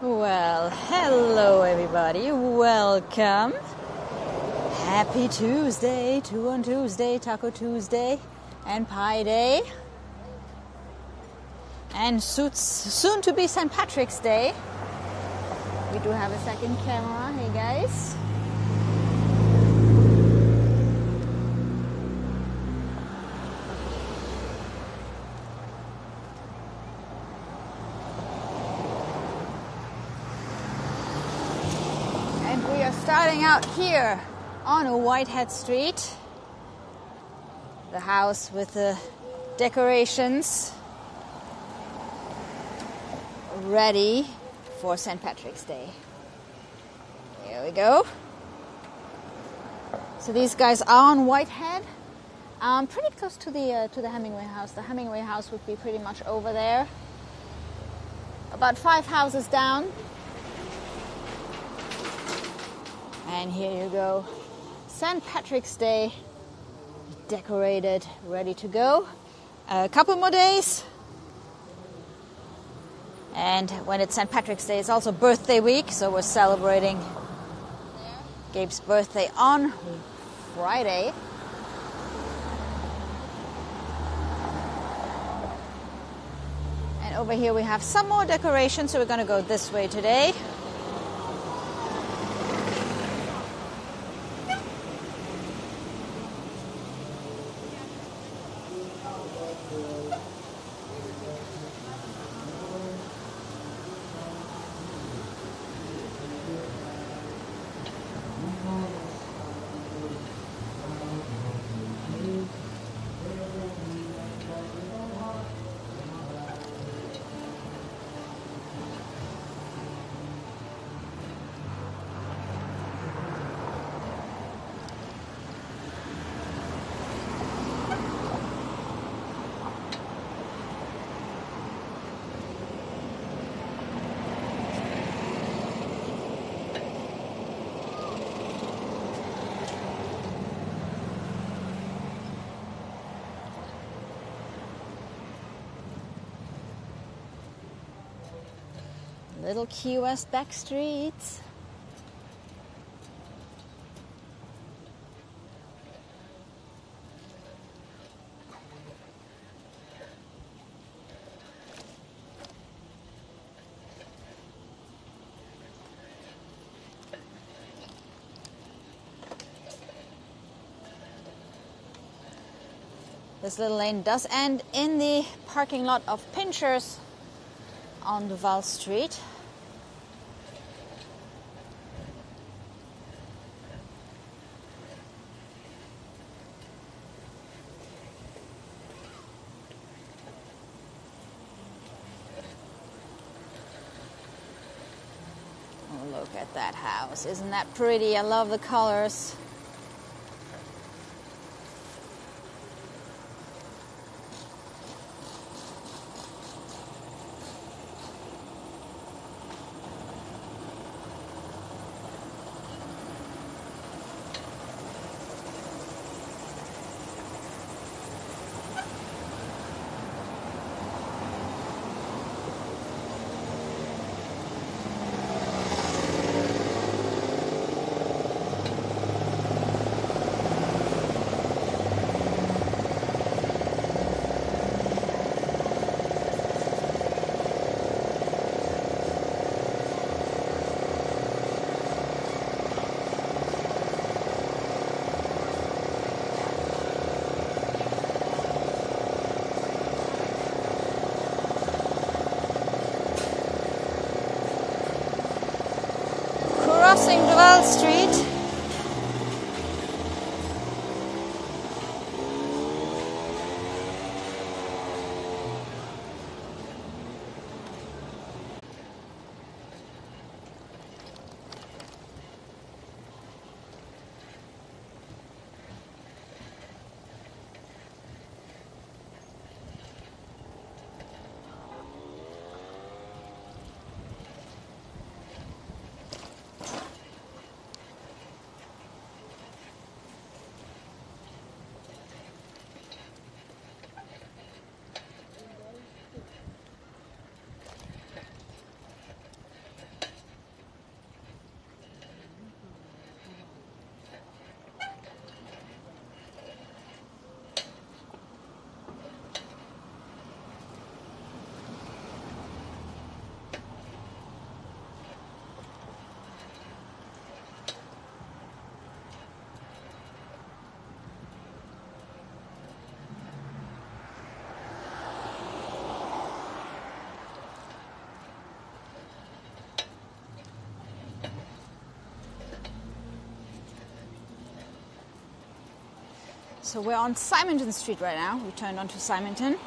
Well, hello everybody, welcome. Happy Tuesday, 2 on Tuesday, Taco Tuesday, and Pie Day. And soon to be St. Patrick's Day. We do have a second camera, hey guys. We are starting out here on a Whitehead Street. The house with the decorations ready for St. Patrick's Day. Here we go. So these guys are on Whitehead, pretty close to the Hemingway house. The Hemingway house would be pretty much over there, about 5 houses down. And here you go, St. Patrick's Day, decorated, ready to go. A couple more days. And when it's St. Patrick's Day, it's also birthday week, so we're celebrating Gabe's birthday on Friday. And over here we have some more decorations, so we're going to go this way today. Little Key West Backstreets. This little lane does end in the parking lot of Pinchers on Duval Street. Oh, look at that house. Isn't that pretty? I love the colors. Crossing Duval Street. So we're on Simonton Street right now. We turned onto Simonton.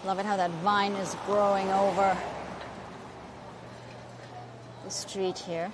Love it how that vine is growing over the street here.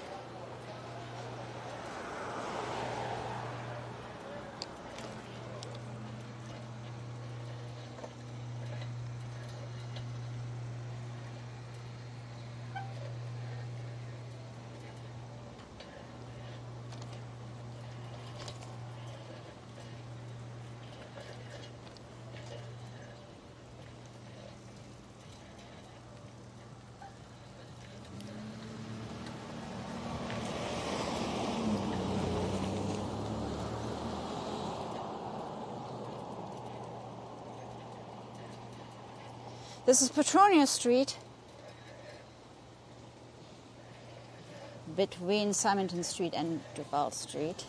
This is Petronia Street, between Simonton Street and Duval Street.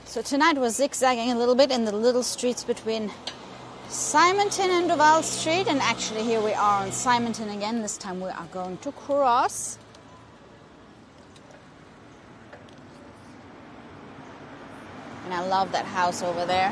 So tonight we're zigzagging a little bit in the little streets between Simonton and Duval Street, and actually here we are on Simonton again. This time we are going to cross. And I love that house over there.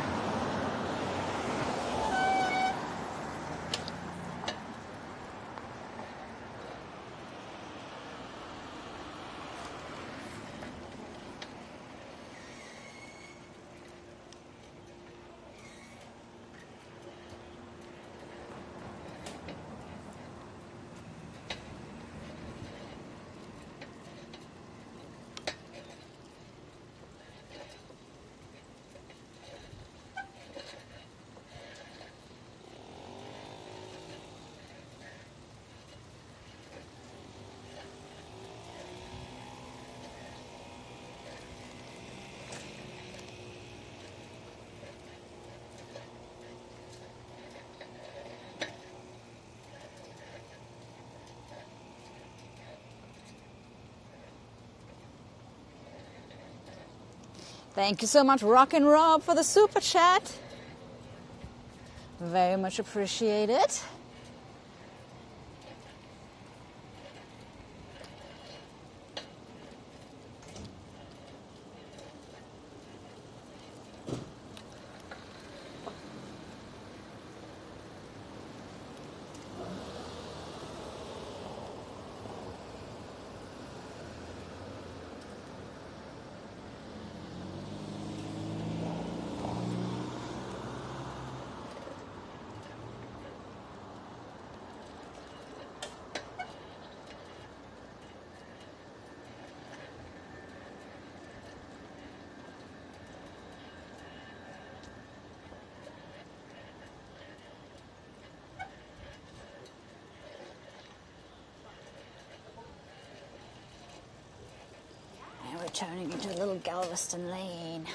Thank you so much, Rock and Rob, for the super chat. Very much appreciated. turning into a little Galveston lane.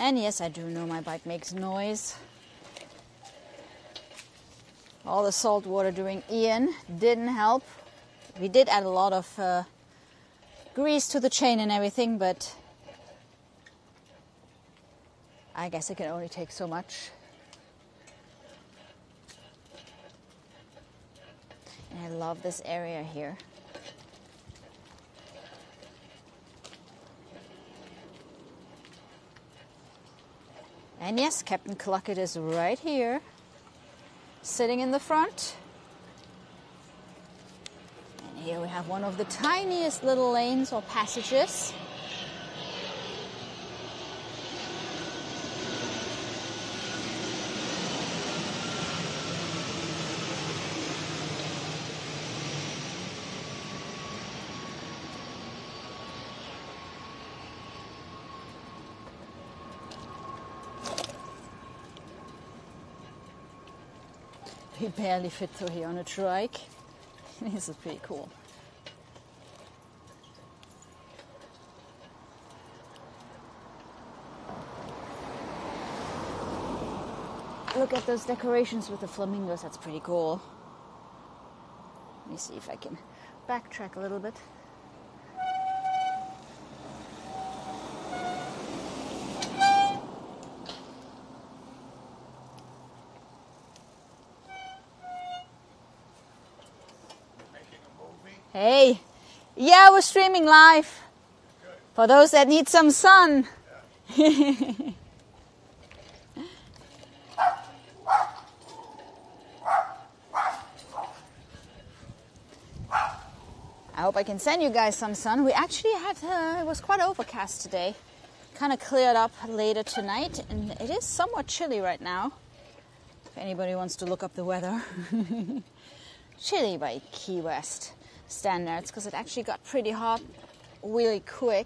And yes, I do know my bike makes noise. All the salt water during Ian didn't help. We did add a lot of grease to the chain and everything, but I guess it can only take so much. And I love this area here. And yes, Captain Cluckett is right here, sitting in the front. And here we have one of the tiniest little lanes or passages. We barely fit through here on a trike. This is pretty cool. Look at those decorations with the flamingos, that's pretty cool. Let me see if I can backtrack a little bit. Hey, yeah, we're streaming live. Good. For those that need some sun. Yeah. I hope I can send you guys some sun. We actually had, it was quite overcast today. Kind of cleared up later tonight, and it is somewhat chilly right now. If anybody wants to look up the weather. Chilly by Key West standards, because it actually got pretty hot really quick.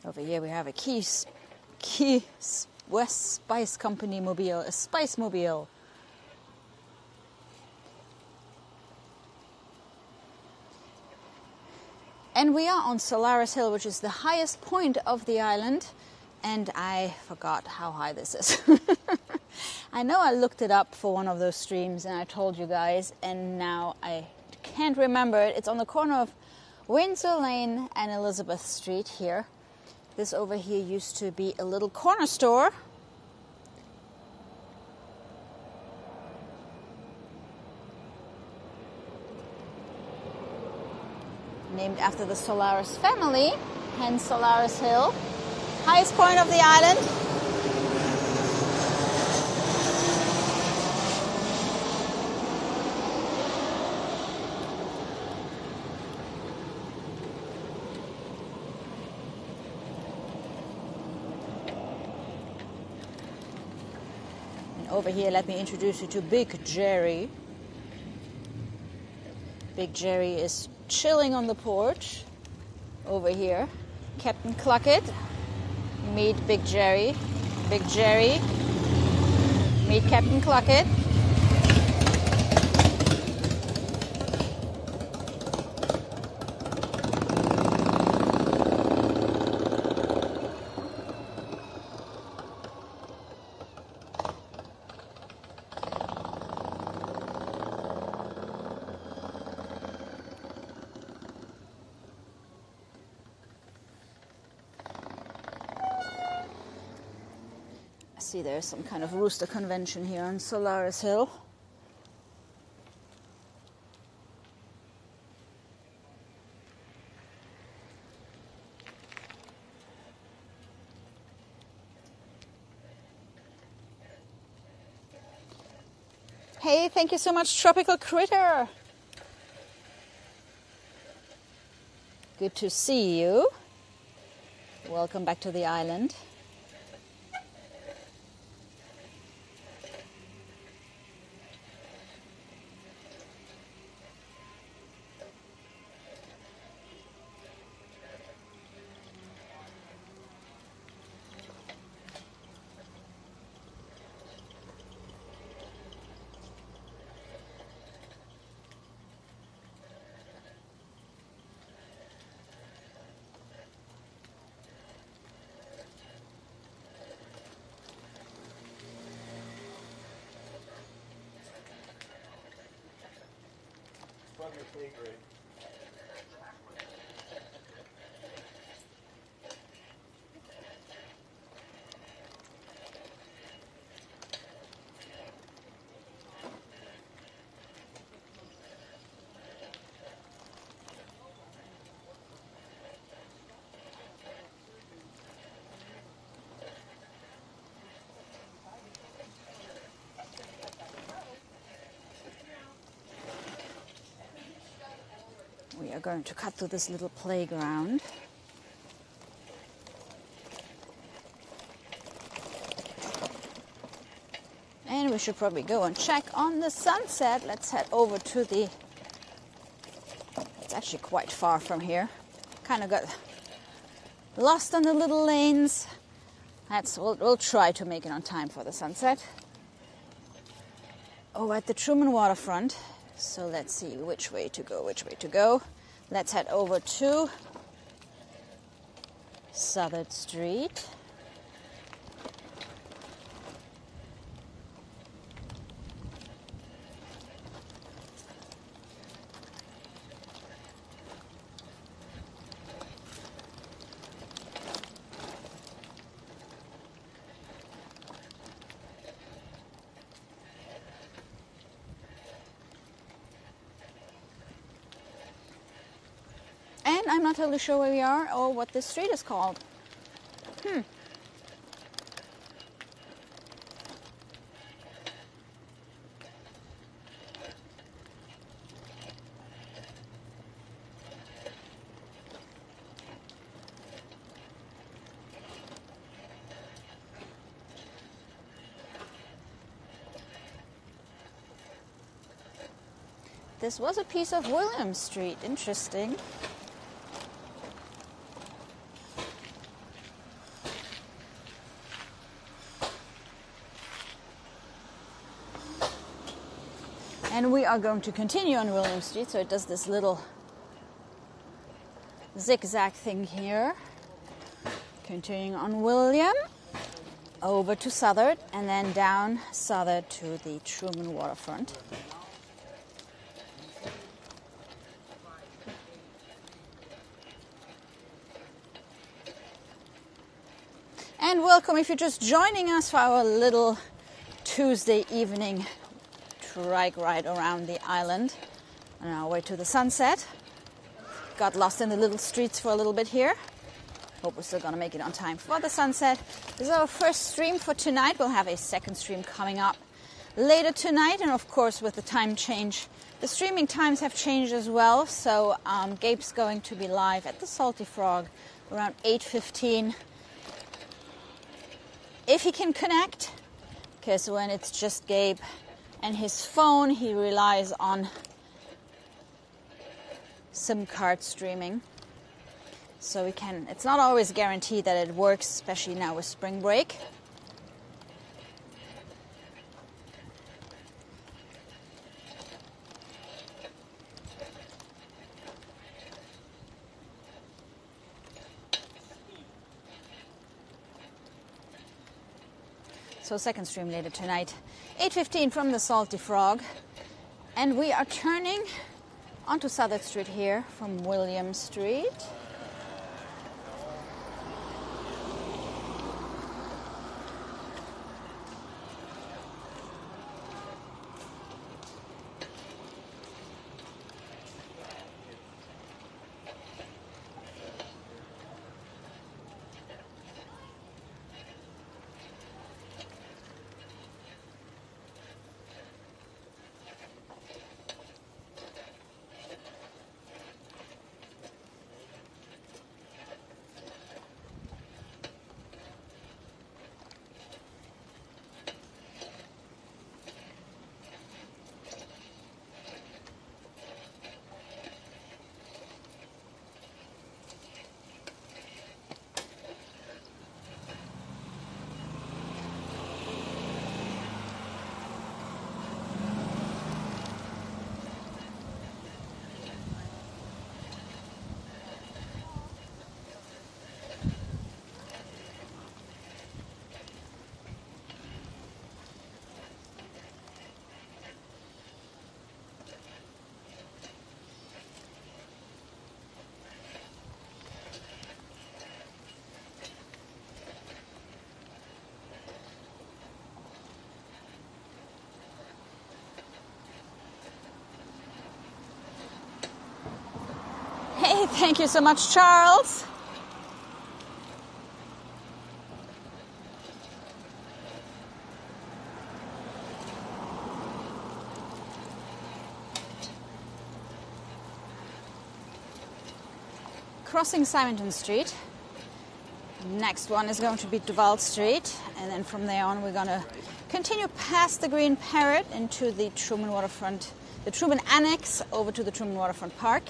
Over here we have a Key West Spice Company mobile, a Spice mobile. And we are on Solaris Hill, which is the highest point of the island. And I forgot how high this is. I know I looked it up for one of those streams and I told you guys, and now I can't remember it. It's on the corner of Windsor Lane and Elizabeth Street here. This over here used to be a little corner store. Named after the Solaris family, hence Solaris Hill. Highest point of the island. Over here, let me introduce you to Big Jerry. Big Jerry is chilling on the porch over here. Captain Cluckett, meet Big Jerry. Big Jerry, meet Captain Cluckett. see there's some kind of rooster convention here on Solaris Hill. Hey, thank you so much, Tropical Critter. Good to see you. Welcome back to the island. Your pay grade. We are going to cut through this little playground. And we should probably go and check on the sunset. Let's head over to the... It's actually quite far from here. Kind of got lost on the little lanes. We'll try to make it on time for the sunset. Oh, at the Truman waterfront. So let's see which way to go. Let's head over to Southern Street. And I'm not totally sure where we are or what this street is called. This was a piece of William Street. Interesting. And we are going to continue on William Street, so it does this little zigzag thing here. Continuing on William, over to Southern, and then down Southern to the Truman waterfront. And welcome if you're just joining us for our little Tuesday evening trike ride around the island on our way to the sunset. Got lost in the little streets for a little bit here. Hope we're still going to make it on time for the sunset. This is our first stream for tonight. We'll have a second stream coming up later tonight. And of course, with the time change, the streaming times have changed as well. So Gabe's going to be live at the Salty Frog around 8:15. If he can connect, because when it's just Gabe and his phone, he relies on SIM card streaming. So it's not always guaranteed that it works, especially now with spring break. So second stream later tonight, 8:15 from the Salty Frog. And we are turning onto Southern Street here from William Street. Hey, thank you so much, Charles. Crossing Symington Street. Next one is going to be Duval Street, and then from there on we're going to continue past the Green Parrot into the Truman Waterfront, the Truman Annex, over to the Truman Waterfront Park.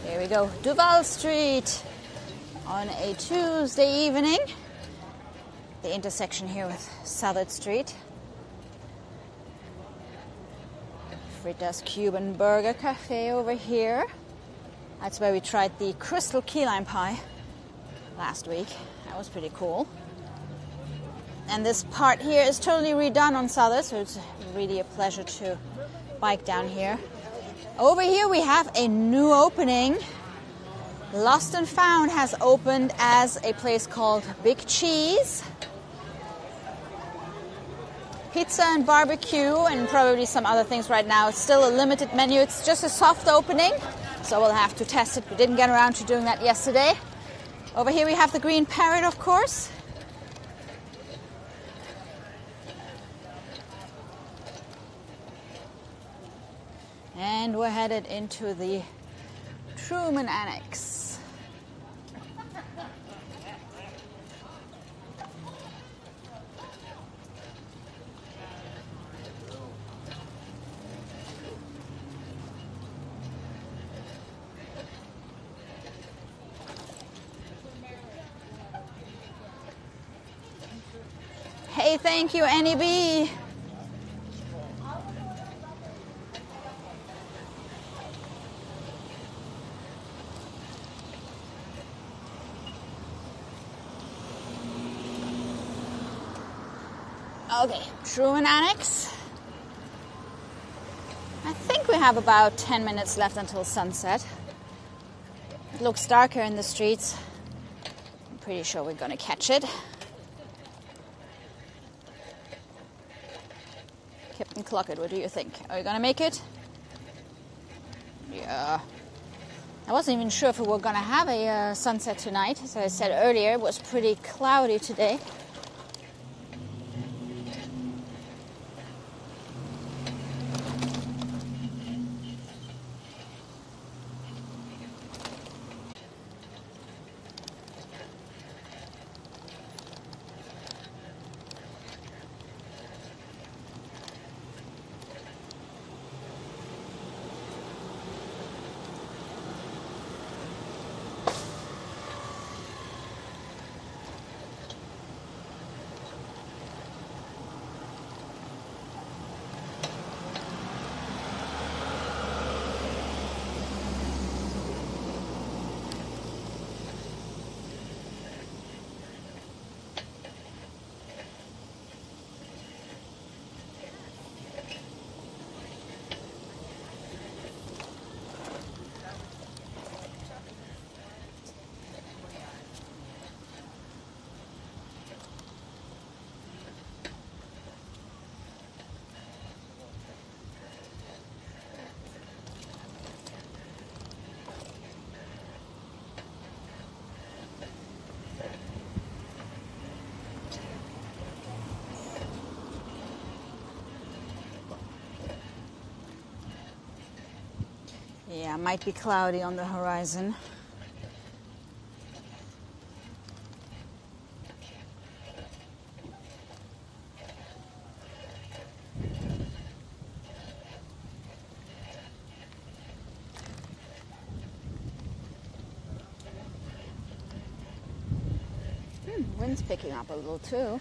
Here we go, Duval Street on a Tuesday evening. The intersection here with Southard Street. Fritta's Cuban Burger Cafe over here. That's where we tried the crystal key lime pie last week. That was pretty cool. And this part here is totally redone on Southern, so it's really a pleasure to bike down here. Over here we have a new opening. Lost and Found has opened as a place called Big Cheese. Pizza and barbecue and probably some other things right now. It's still a limited menu. It's just a soft opening, so we'll have to test it. We didn't get around to doing that yesterday. Over here we have the Green Parrot, of course. And we're headed into the Truman Annex. Hey, thank you, Annie B. Okay, Truman Annex. I think we have about 10 minutes left until sunset. It looks darker in the streets. I'm pretty sure we're going to catch it. Captain Clockett, what do you think? Are we going to make it? Yeah. I wasn't even sure if we were going to have a sunset tonight. As I said earlier, it was pretty cloudy today. Yeah, might be cloudy on the horizon. Wind's picking up a little too.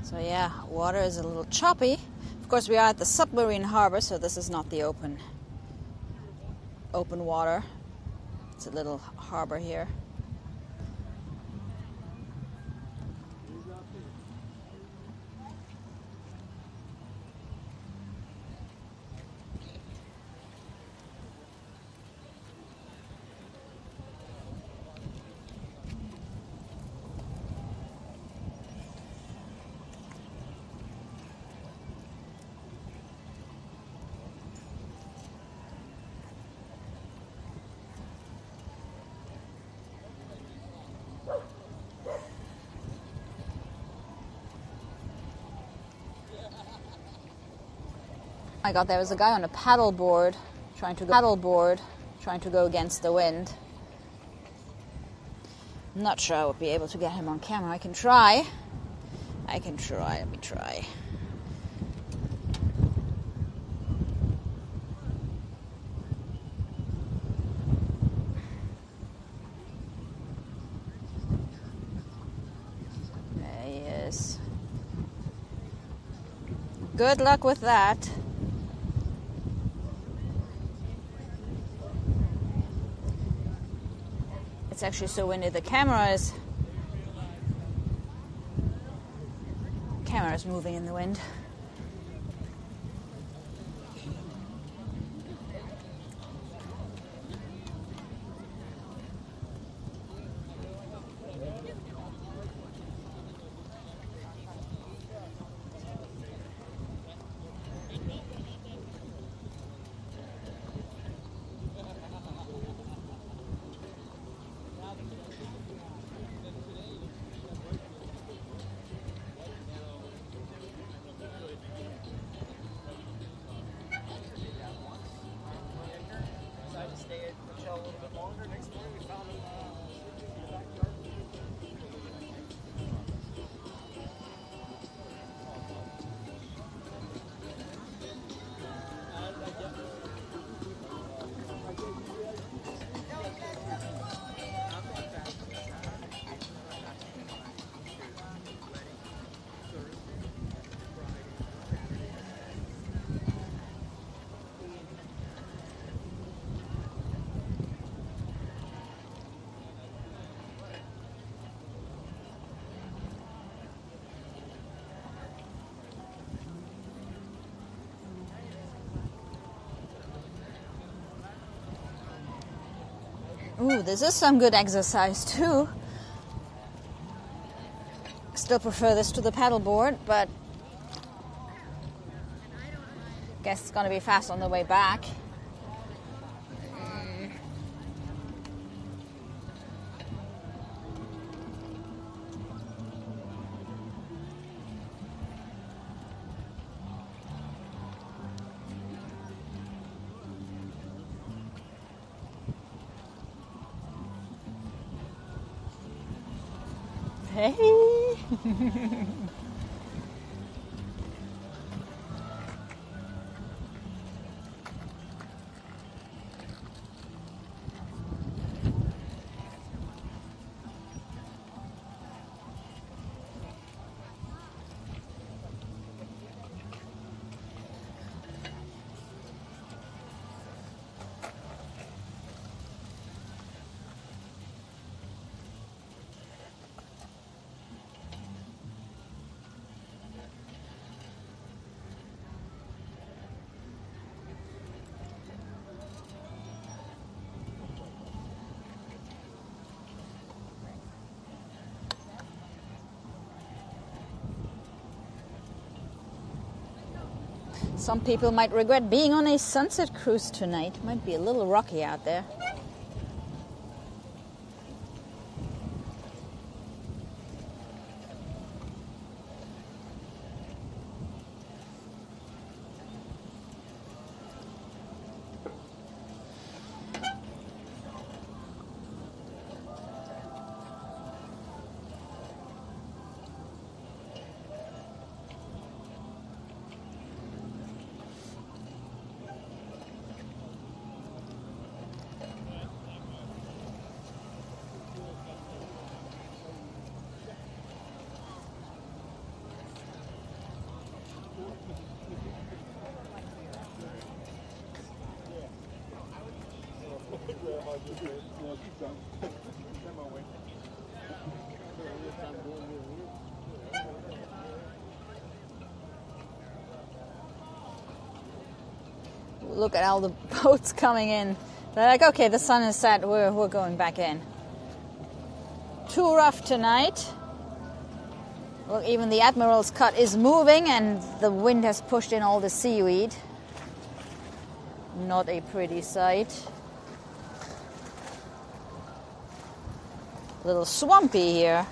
So yeah, water is a little choppy. Of course, we are at the submarine harbor, so this is not the open water. It's a little harbor here. I got there was a guy on a paddleboard trying to go against the wind. I'm not sure I would be able to get him on camera. I can try. Let me try. There he is. Good luck with that. It's actually so windy. The camera is moving in the wind. Ooh, this is some good exercise too. Still prefer this to the paddleboard, but guess it's gonna be fast on the way back. Hey. Some people might regret being on a sunset cruise tonight. Might be a little rocky out there. Look at all the boats coming in. They're like, okay, the sun is set, we're going back in. Too rough tonight. Well, even the Admiral's Cut is moving and the wind has pushed in all the seaweed. Not a pretty sight. A little swampy here.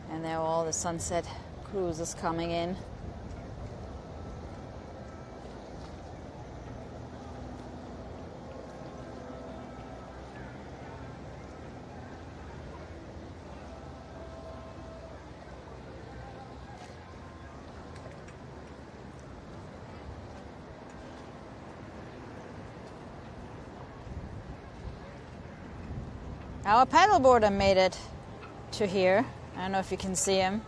And there are all the sunset cruises coming in. Our paddleboarder made it to here. I don't know if you can see him.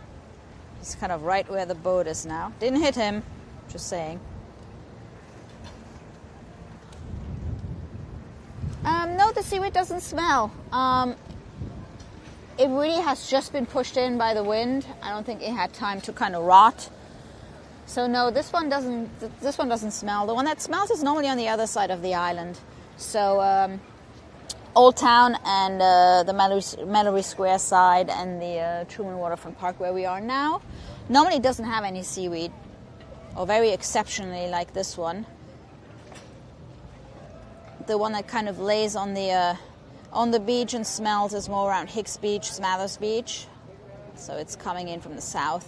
He's kind of right where the boat is now. Didn't hit him, just saying. No, the seaweed doesn't smell. It really has just been pushed in by the wind. I don't think it had time to kind of rot. So no, this one doesn't smell. The one that smells is normally on the other side of the island. So Old Town and the Mallory Square side and the Truman Waterfront Park where we are now normally doesn't have any seaweed, or very exceptionally like this one. The one that kind of lays on the beach and smells is more around Hicks Beach, Smathers Beach. So it's coming in from the south.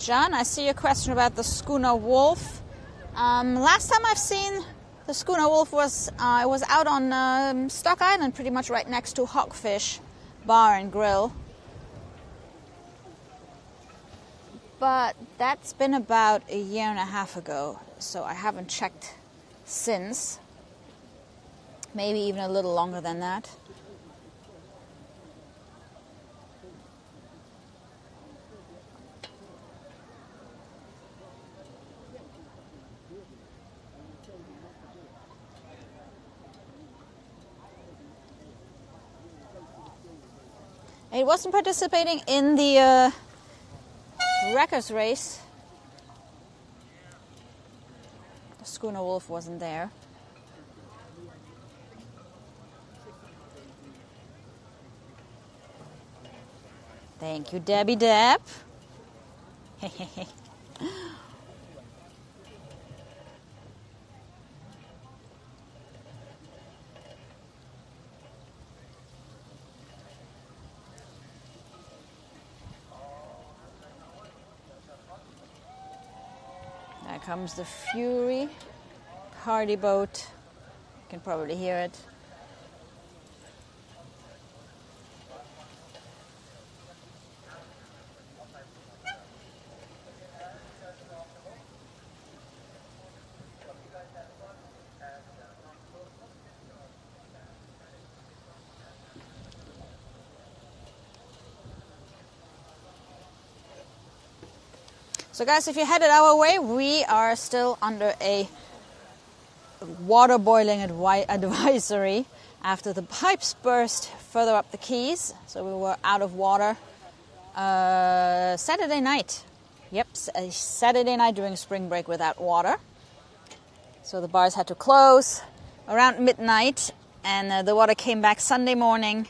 John, I see your question about the Schooner Wolf. Last time I've seen the Schooner Wolf was it was out on Stock Island, pretty much right next to Hogfish Bar and Grill. But that's been about a year and a half ago, so I haven't checked since. Maybe even a little longer than that. It wasn't participating in the Wreckers race. The Schooner Wolf wasn't there. Thank you, Debbie Deb. There comes the Fury party boat. You can probably hear it. So guys, if you're headed our way, we are still under a water boiling advisory after the pipes burst further up the Keys. So we were out of water Saturday night. Yep, a Saturday night during spring break without water. So the bars had to close around midnight, and the water came back Sunday morning.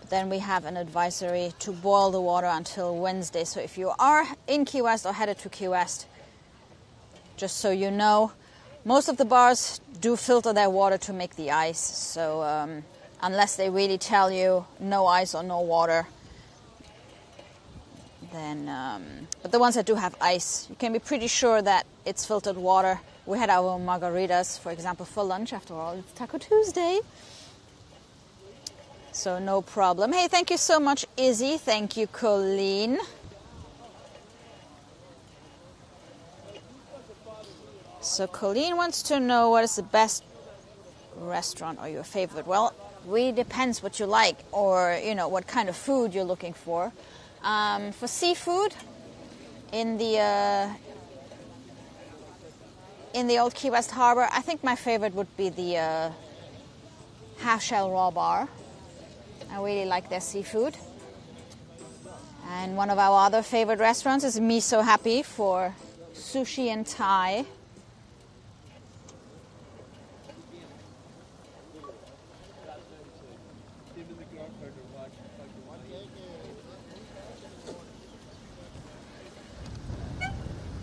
Then we have an advisory to boil the water until Wednesday. So if you are in Key West or headed to Key West, just so you know, most of the bars do filter their water to make the ice. So unless they really tell you no ice or no water, then, but the ones that do have ice, you can be pretty sure that it's filtered water. We had our margaritas, for example, for lunch. After all, it's Taco Tuesday. So no problem. Hey, thank you so much, Izzy. Thank you, Colleen. So Colleen wants to know what is the best restaurant or your favorite. Well, it really depends what you like, or you know what kind of food you're looking for. For seafood, in the old Key West Harbor, I think my favorite would be the Half Shell Raw Bar. I really like their seafood. And one of our other favorite restaurants is Me So Happy for sushi and Thai.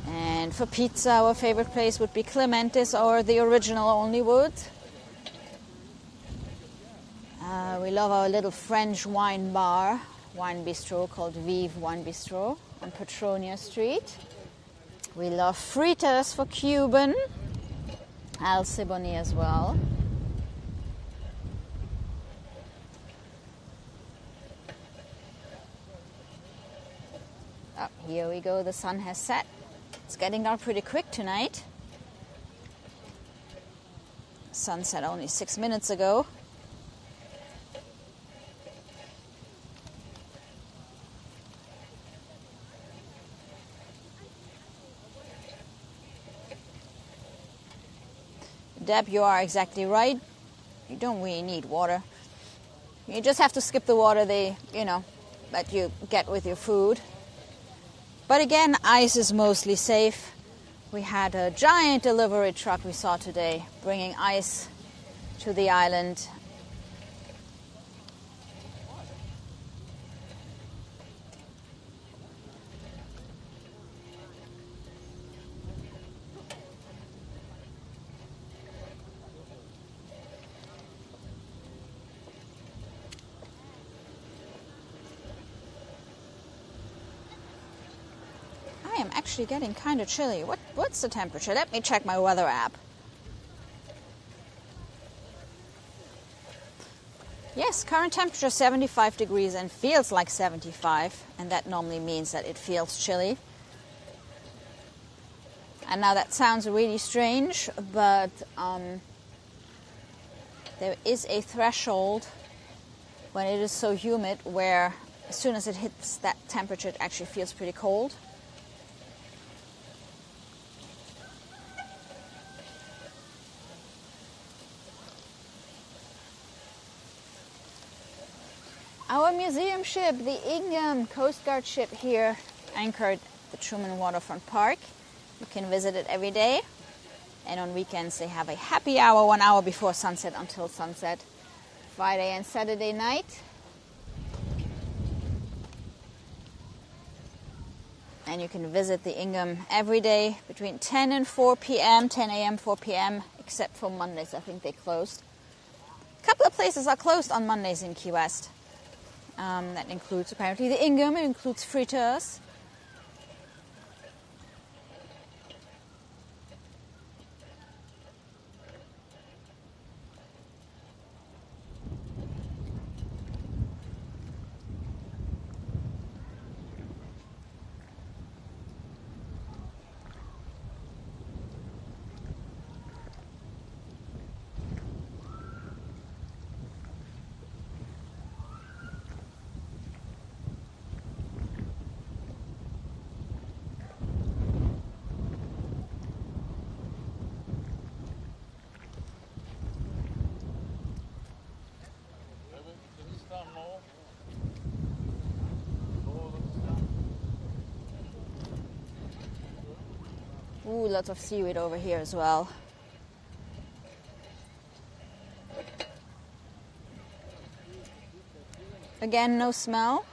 And for pizza, our favorite place would be Clementis or the original Only Wood. We love our little French wine bar, wine bistro called Vive Wine Bistro on Petronia Street. We love Fritas for Cuban, Al Siboney as well. Oh, here we go, the sun has set. It's getting dark pretty quick tonight. Sunset only 6 minutes ago. Deb, you are exactly right. You don't really need water. You just have to skip the water that you get with your food. But again, ice is mostly safe. We had a giant delivery truck we saw today bringing ice to the island. I am actually getting kind of chilly. What's the temperature? Let me check my weather app. Yes, current temperature 75 degrees and feels like 75, and that normally means that it feels chilly. And now that sounds really strange, but there is a threshold when it is so humid where as soon as it hits that temperature it actually feels pretty cold. Our museum ship, the Ingham Coast Guard ship here, anchored at the Truman Waterfront Park. You can visit it every day, and on weekends they have a happy hour 1 hour before sunset until sunset, Friday and Saturday night. And you can visit the Ingham every day between 10 and 4 p.m., 10 a.m., 4 p.m., except for Mondays. I think they closed. A couple of places are closed on Mondays in Key West. That includes apparently the Ingham, it includes Fritters. Ooh, lots of seaweed over here as well. Again, no smell.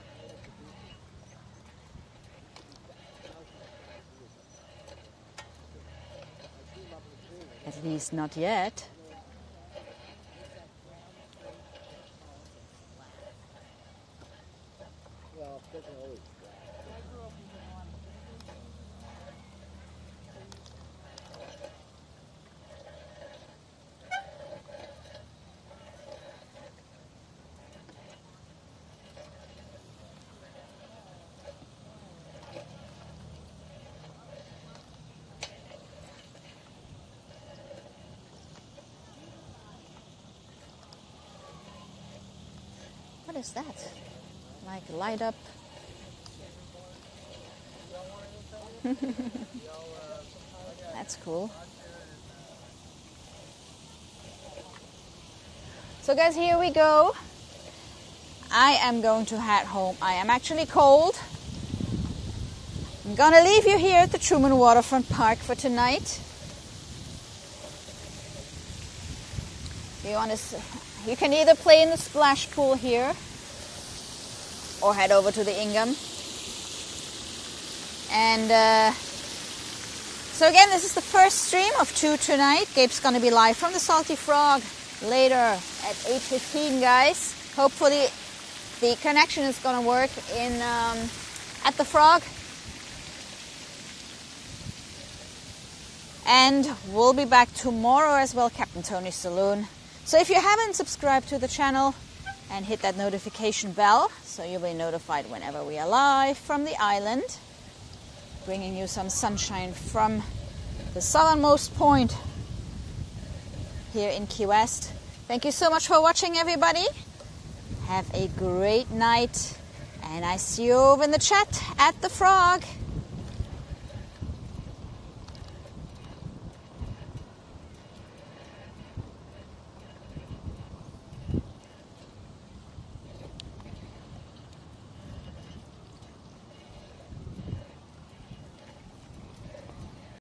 At least not yet. What is that? Like light up. That's cool. So guys, here we go. I am going to head home. I am actually cold. I'm gonna leave you here at the Truman Waterfront Park for tonight. You can either play in the splash pool here or head over to the Ingham. And so again, this is the first stream of 2 tonight. Gabe's going to be live from the Salty Frog later at 8:15, guys. Hopefully the connection is going to work at the Frog. And we'll be back tomorrow as well, Captain Tony's Saloon. So if you haven't subscribed to the channel, and hit that notification bell so you'll be notified whenever we are live from the island, bringing you some sunshine from the southernmost point here in Key West. Thank you so much for watching, everybody. Have a great night, and I see you over in the chat at the Frog.